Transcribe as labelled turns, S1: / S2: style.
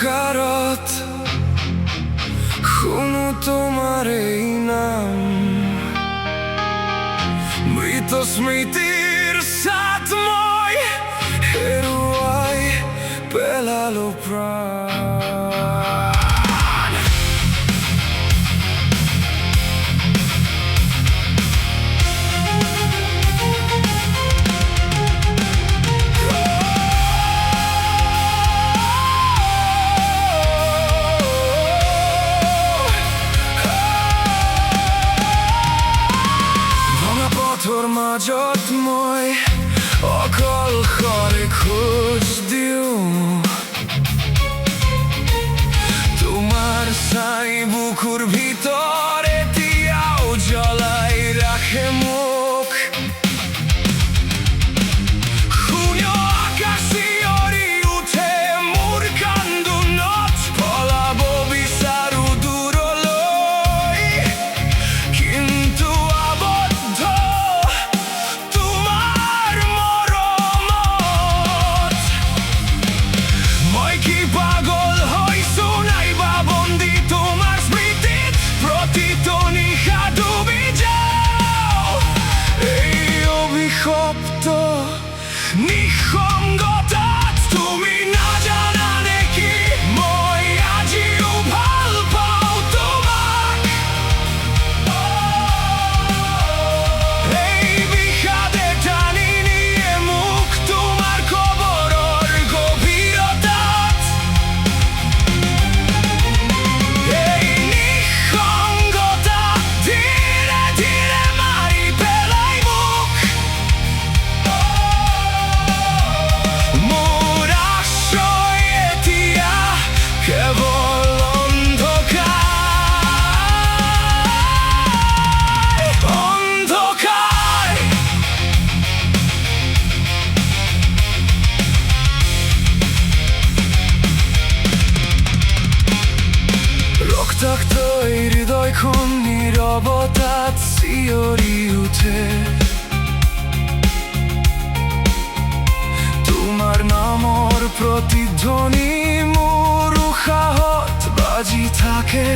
S1: অন্ধকাৰত শুনো তোমাৰ এই নাম মৃত স্মৃতিৰ ছাট মই হেৰুৱাই পেলালো প্ৰাণ তোৰ মাজত মই অকলশৰে খোজ দিওঁ তোমাৰ ছাই বুকুৰ ভিতৰত এতিয়াও জ্বলাই ৰাখে মোক শূন্য আকাশ চিঞৰি উঠে মোৰ কান্দোনত পলাব বিচাৰো দূৰলৈ কিন্তু নিঃসংগতাত তুমি নাজানা নেকি মই আজিও ভাল পাওঁ তোমাক এই বিষাদে টানি নিয়ে মোক তোমাৰ কবৰৰ গভীৰতাত এই নিঃসংগতা ধীৰে ধীৰে মাৰি পেলাই মোক রক্তাক্ত এই হৃদয়খন নীরবতাত চিঞৰি উঠে তোমাৰ নামৰ প্ৰতিধ্বনি মোৰ উশাহত বাজি থাকে